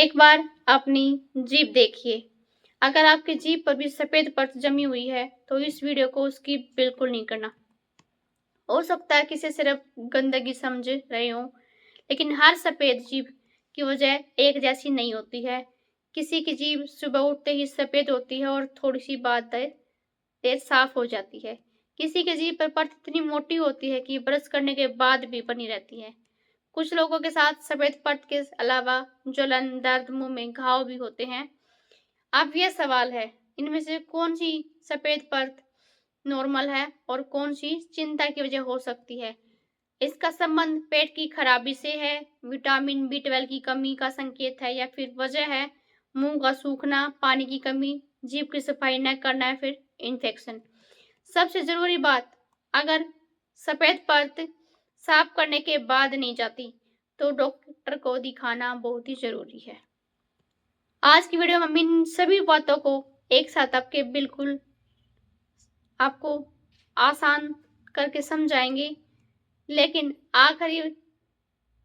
एक बार अपनी जीभ देखिए। अगर आपकी जीभ पर भी सफेद परत जमी हुई है तो इस वीडियो को स्किप बिल्कुल नहीं करना। हो सकता है किसी सिर्फ गंदगी समझ रहे हो, लेकिन हर सफेद जीभ की वजह एक जैसी नहीं होती है। किसी की जीभ सुबह उठते ही सफेद होती है और थोड़ी सी बाद देर साफ हो जाती है। किसी की जीभ पर परत इतनी मोटी होती है कि ब्रश करने के बाद भी बनी रहती है। कुछ लोगों के साथ सफेद परत के अलावा जलन, दर्द, मुंह में घाव भी होते हैं। अब यह सवाल है, इनमें से कौन सी सफेद परत नॉर्मल है और कौन सी चिंता की वजह हो सकती है? इसका संबंध पेट की खराबी से है, विटामिन B12 की कमी का संकेत है, या फिर वजह है मुंह का सूखना, पानी की कमी, जीभ की सफाई न करना, या फिर इन्फेक्शन। सबसे जरूरी बात, अगर सफेद परत साफ करने के बाद नहीं जाती तो डॉक्टर को दिखाना बहुत ही जरूरी है। आज की वीडियो में हम इन सभी बातों को एक साथ आपको आसान करके समझाएंगे, लेकिन आखिरी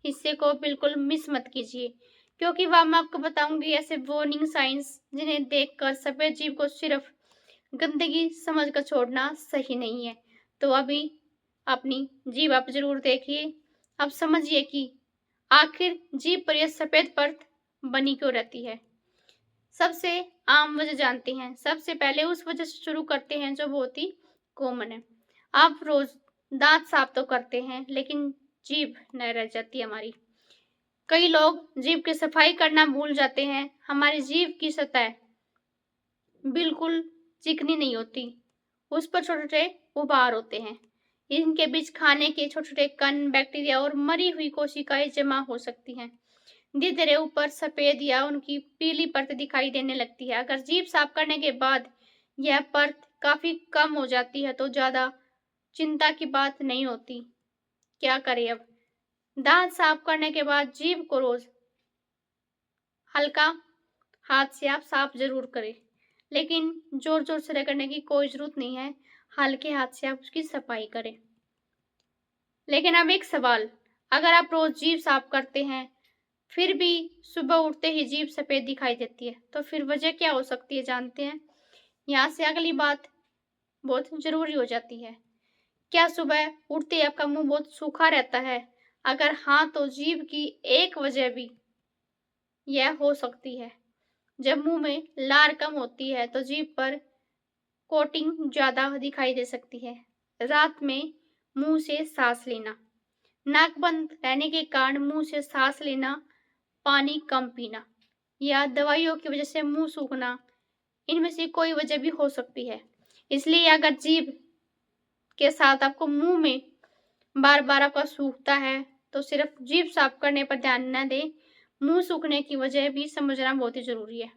हिस्से को बिल्कुल मिस मत कीजिए, क्योंकि वह मैं आपको बताऊंगी ऐसे वार्निंग साइंस जिन्हें देखकर सफेद जीभ को सिर्फ गंदगी समझकर छोड़ना सही नहीं है। तो अभी अपनी जीभ आप जरूर देखिए। अब समझिए कि आखिर जीभ पर यह सफेद परत बनी क्यों रहती है। सबसे आम वजह जानते हैं। सबसे पहले उस वजह से शुरू करते हैं जो बहुत ही कॉमन है। आप रोज दांत साफ तो करते हैं, लेकिन जीभ न रह जाती हमारी। कई लोग जीभ की सफाई करना भूल जाते हैं। हमारी जीभ की सतह बिल्कुल चिकनी नहीं होती, उस पर छोटे छोटे उभार होते हैं। इनके बीच खाने के छोटे छोटे कण, बैक्टीरिया और मरी हुई कोशिकाएं जमा हो सकती हैं। धीरे धीरे ऊपर सफेद या उनकी पीली परत दिखाई देने लगती है। अगर जीभ साफ करने के बाद यह परत काफी कम हो जाती है तो ज्यादा चिंता की बात नहीं होती। क्या करें अब? दांत साफ करने के बाद जीभ को रोज हल्का हाथ से आप साफ जरूर करें, लेकिन जोर जोर से रगड़ने की कोई जरूरत नहीं है। हल्के हाथ से आप उसकी सफाई करें। लेकिन अब एक सवाल, अगर आप रोज जीभ साफ करते हैं फिर भी सुबह उठते ही जीभ सफेद दिखाई देती है, तो फिर वजह क्या हो सकती है जानते हैं? यहाँ से अगली बात बहुत जरूरी हो जाती है। क्या सुबह उठते ही आपका मुंह बहुत सूखा रहता है? अगर हाँ, तो जीभ की एक वजह भी यह हो सकती है। जब मुंह में लार कम होती है तो जीभ पर कोटिंग ज्यादा दिखाई दे सकती है। रात में मुंह से सांस लेना, नाक बंद रहने के कारण मुंह से सांस लेना, पानी कम पीना या दवाइयों की वजह से मुंह सूखना, इनमें से कोई वजह भी हो सकती है। इसलिए अगर जीभ के साथ आपको मुंह में बार बार आपका सूखता है तो सिर्फ जीभ साफ करने पर ध्यान न दें, मुंह सूखने की वजह भी समझना बहुत ही जरूरी है।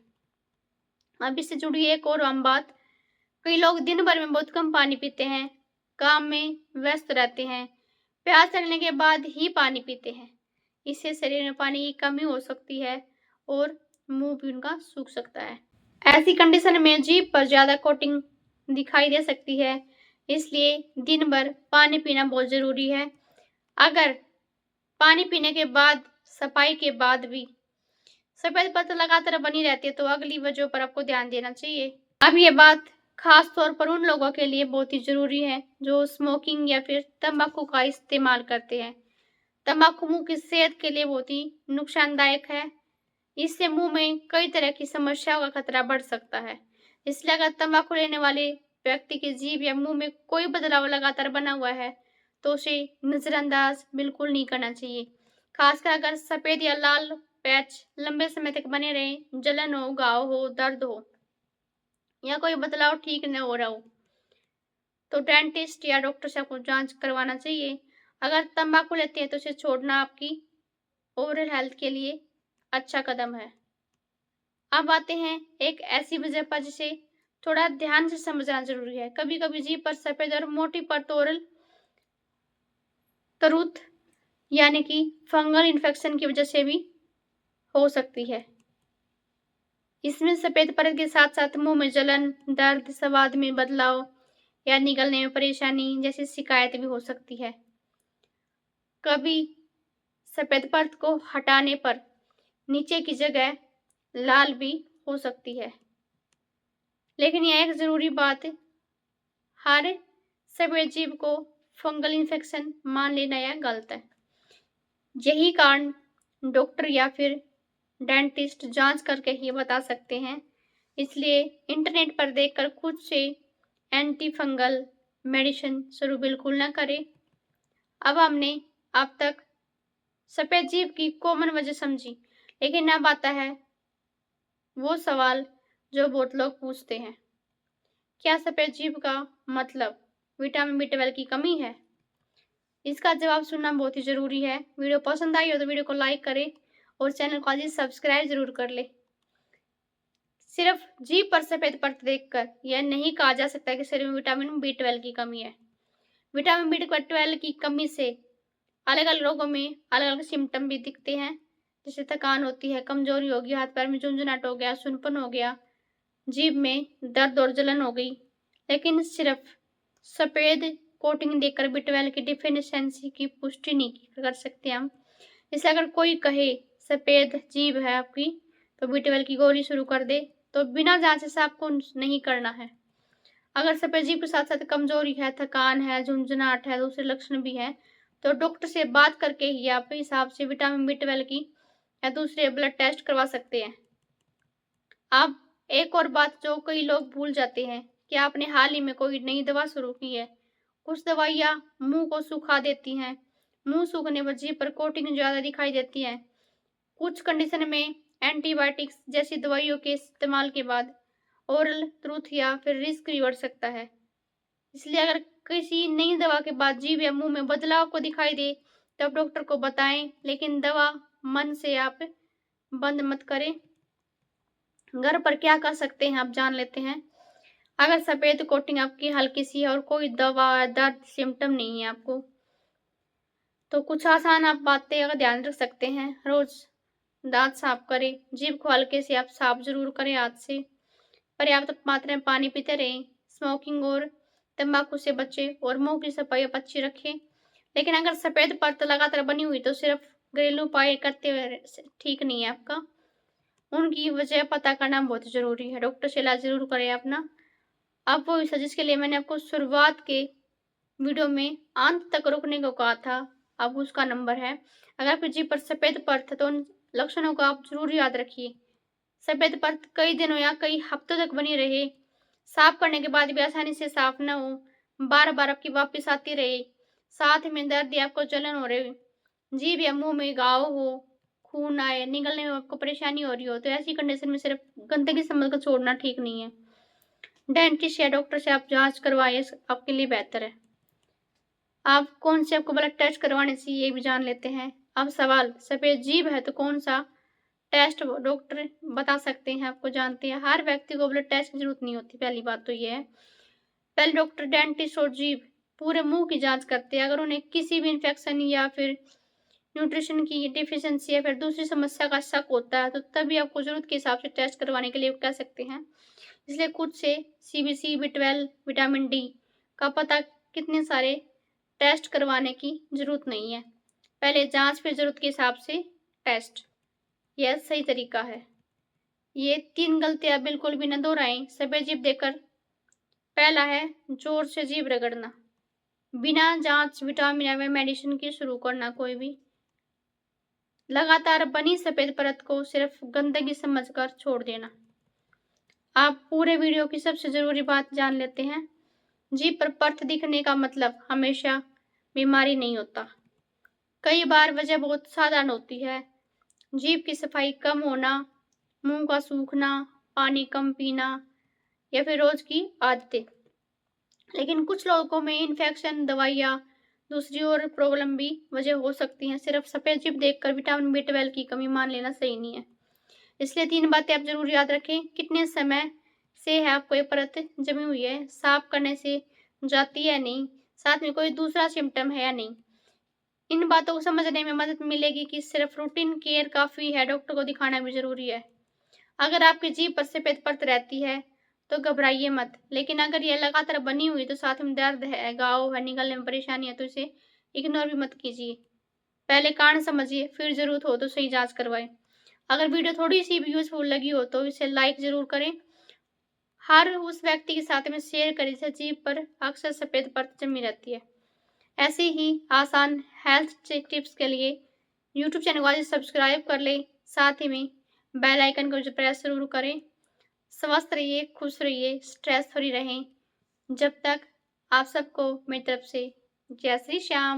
अब इससे जुड़ी एक और आम बात, कई लोग दिन भर में बहुत कम पानी पीते हैं, काम में व्यस्त रहते हैं, प्यास लगने के बाद ही पानी पीते हैं। इससे शरीर में पानी की कमी हो सकती है और मुंह भी उनका सूख सकता है। ऐसी कंडीशन में जीभ पर ज्यादा कोटिंग दिखाई दे सकती है, इसलिए दिन भर पानी पीना बहुत जरूरी है। अगर पानी पीने के बाद, सफाई के बाद भी सफेद परत लगातार बनी रहती है तो अगली वजह पर आपको ध्यान देना चाहिए। अब ये बात खास तौर पर उन लोगों के लिए बहुत ही जरूरी है जो स्मोकिंग या फिर तंबाकू का इस्तेमाल करते हैं। तंबाकू मुंह की सेहत के लिए बहुत ही नुकसानदायक है। इससे मुंह में कई तरह की समस्याओं का खतरा बढ़ सकता है। इसलिए अगर तंबाकू लेने वाले व्यक्ति की जीभ या मुंह में कोई बदलाव लगातार बना हुआ है तो उसे नजरअंदाज बिल्कुल नहीं करना चाहिए। खासकर अगर सफेद या लाल पैच लंबे समय तक बने रहे, जलन हो, घाव हो, दर्द हो या कोई बदलाव ठीक न हो रहा हो, तो डेंटिस्ट या डॉक्टर से आपको जांच करवाना चाहिए। अगर तंबाकू लेते हैं तो इसे छोड़ना आपकी ओवरऑल हेल्थ के लिए अच्छा कदम है। अब आते हैं एक ऐसी वजह पर जिसे थोड़ा ध्यान से समझना जरूरी है। कभी कभी जीभ पर सफेद और मोटी परत ओरल तरुत यानी कि फंगल इन्फेक्शन की वजह से भी हो सकती है। इसमें सफेद परत के साथ साथ मुंह में जलन, दर्द, स्वाद में बदलाव या निगलने में परेशानी जैसी शिकायत भी हो सकती है। कभी सफेद परत को हटाने पर नीचे की जगह लाल भी हो सकती है। लेकिन यह एक जरूरी बात, हर सफेद जीभ को फंगल इन्फेक्शन मान लेना यह गलत है। यही कारण डॉक्टर या फिर डेंटिस्ट जांच करके ही बता सकते हैं। इसलिए इंटरनेट पर देखकर खुद से एंटी फंगल मेडिसिन शुरू बिल्कुल न करें। अब हमने अब तक सफेद जीभ की कॉमन वजह समझी, लेकिन अब आता है वो सवाल जो बहुत लोग पूछते हैं, क्या सफेद जीभ का मतलब विटामिन B12 की कमी है? इसका जवाब सुनना बहुत ही जरूरी है। वीडियो पसंद आई हो तो वीडियो को लाइक करें और चैनल को आज ही सब्सक्राइब जरूर कर ले। सिर्फ जीभ पर सफेद परत देखकर यह नहीं कहा जा सकता कि शरीर में विटामिन B12 की कमी है। विटामिन B12 की कमी से अलग अलग रोगों में अलग अलग सिम्टम भी दिखते हैं, जैसे थकान होती है, कमजोरी होगी, हाथ पैर में झुंझुनाहट हो गया, सुनपन हो गया, जीभ में दर्द और जलन हो गई। लेकिन सिर्फ सफेद कोटिंग देखकर B12 की डिफिशियंसी की पुष्टि नहीं कर सकते हम। इसलिए अगर कोई कहे सफेद जीभ है आपकी तो B12 की गोली शुरू कर दे, तो बिना जांच से आपको नहीं करना है। अगर सफेद जीभ के साथ साथ कमजोरी है, थकान है, झुंझुनाहट है, दूसरे लक्षण भी है, तो डॉक्टर से बात करके ही आप हिसाब से विटामिन B12 की या दूसरे ब्लड टेस्ट करवा सकते हैं। अब एक और बात जो कई लोग भूल जाते हैं कि आपने हाल ही में कोई नई दवा शुरू की है। कुछ दवाइयाँ मुंह को सुखा देती हैं, मुंह सूखने पर जीभ पर कोटिंग ज्यादा दिखाई देती है। कुछ कंडीशन में एंटीबायोटिक्स जैसी दवाइयों के इस्तेमाल के बाद ओरल ट्रूथ या फिर रिस्क भी बढ़ सकता है। इसलिए अगर किसी नई दवा के बाद जीभ या मुंह में बदलाव को दिखाई दे तो आप डॉक्टर को बताएं, लेकिन दवा मन से आप बंद मत करें। घर पर क्या कर सकते हैं आप जान लेते हैं। अगर सफेद कोटिंग आपकी हल्की सी है और कोई दवा दर्द सिम्टम नहीं है आपको, तो कुछ आसान आप बातें अगर ध्यान रख सकते हैं। रोज दांत साफ करें, जीभ को हल्के से आप साफ जरूर करें हाथ से, पर्याप्त मात्रा में पानी पीते रहें, स्मोकिंग और तंबाकू से बचें और मुंह की सफाई आप अच्छी रखें। लेकिन अगर सफेद परत लगातार बनी हुई तो सिर्फ घरेलू उपाय करते हुए ठीक नहीं है आपका, उनकी वजह पता करना बहुत जरूरी है। डॉक्टर से इलाज जरूर करें अपना। अब वो विषय जिसके लिए मैंने आपको शुरुआत के वीडियो में अंत तक रुकने को कहा था, अब उसका नंबर है। अगर आपकी जीभ पर सफेद परत है तो उन लक्षणों को आप जरूर याद रखिए। सफेद परत कई दिनों या कई हफ्तों तक बनी रहे, साफ करने के बाद भी आसानी से साफ न हो, बार बार आपकी वापस आती रहे, साथ में दर्द या आपको जलन हो रही, जीभ या मुंह में घाव हो, खून आए, निगलने में आपको परेशानी हो रही हो, तो ऐसी कंडीशन में सिर्फ गंदगी समझ कर छोड़ना ठीक नहीं है। डेंटिस्ट या डॉक्टर से आप जांच करवाइए, आपके लिए बेहतर है। आप कौन से आपको ब्लड टेस्ट करवाने से ये भी जान लेते हैं। अब सवाल, सफेद जीभ है तो कौन सा टेस्ट डॉक्टर बता सकते हैं आपको जानते हैं। हर व्यक्ति को ब्लड टेस्ट की जरूरत नहीं होती। पहली बात तो ये है, पहले डॉक्टर डेंटिस्ट और जीभ पूरे मुंह की जांच करते हैं। अगर उन्हें किसी भी इन्फेक्शन या फिर न्यूट्रिशन की डिफिशियंसी या फिर दूसरी समस्या का शक होता है तो तभी आपको जरूरत के हिसाब से टेस्ट करवाने के लिए कह सकते हैं। इसलिए खुद से CBC, B12, विटामिन D का पता कितने सारे टेस्ट करवाने की जरूरत नहीं है। पहले जांच, फिर जरूरत के हिसाब से टेस्ट, यह सही तरीका है। ये 3 गलतियां बिल्कुल भी न दोहराएं। सफेद जीभ देखकर पहला है जोर से जीभ रगड़ना, बिना जांच विटामिन या मेडिसिन की शुरू करना। कोई भी लगातार बनी सफेद परत को सिर्फ गंदगी समझकर छोड़ देना। आप पूरे वीडियो की सबसे जरूरी बात जान लेते हैं। जीभ पर परत दिखने का मतलब हमेशा बीमारी नहीं होता। कई बार वजह बहुत साधारण होती है, जीभ की सफाई कम होना, मुंह का सूखना, पानी कम पीना या फिर रोज की आदतें। लेकिन कुछ लोगों में इन्फेक्शन, दवाइयाँ, दूसरी और प्रॉब्लम भी वजह हो सकती हैं। सिर्फ सफेद जीभ देखकर विटामिन B12 की कमी मान लेना सही नहीं है। इसलिए 3 बातें आप जरूर याद रखें। कितने समय से है आपको ये परत जमी हुई है, साफ करने से जाती है या नहीं, साथ में कोई दूसरा सिम्टम है या नहीं। इन बातों को समझने में मदद मिलेगी कि सिर्फ रूटीन केयर काफी है, डॉक्टर को दिखाना भी जरूरी है। अगर आपकी जीभ पर सफेद परत रहती है तो घबराइए मत, लेकिन अगर यह लगातार बनी हुई तो साथ में दर्द है, घाव है, निगलने में परेशानी है तो इसे इग्नोर भी मत कीजिए। पहले कारण समझिए, फिर जरूरत हो तो सही जांच करवाएं। अगर वीडियो थोड़ी सी भी यूजफुल लगी हो तो इसे लाइक ज़रूर करें। हर उस व्यक्ति के साथ में शेयर करें जिसे जीभ पर अक्सर सफ़ेद परत जमी रहती है। ऐसे ही आसान हेल्थ टिप्स के लिए यूट्यूब चैनल को आज सब्सक्राइब कर लें, साथ ही में बेल आइकन को प्रेस ज़रूर करें। स्वस्थ रहिए, खुश रहिए, स्ट्रेस फ्री रहें। जब तक आप सबको मेरी तरफ से जय श्री श्याम।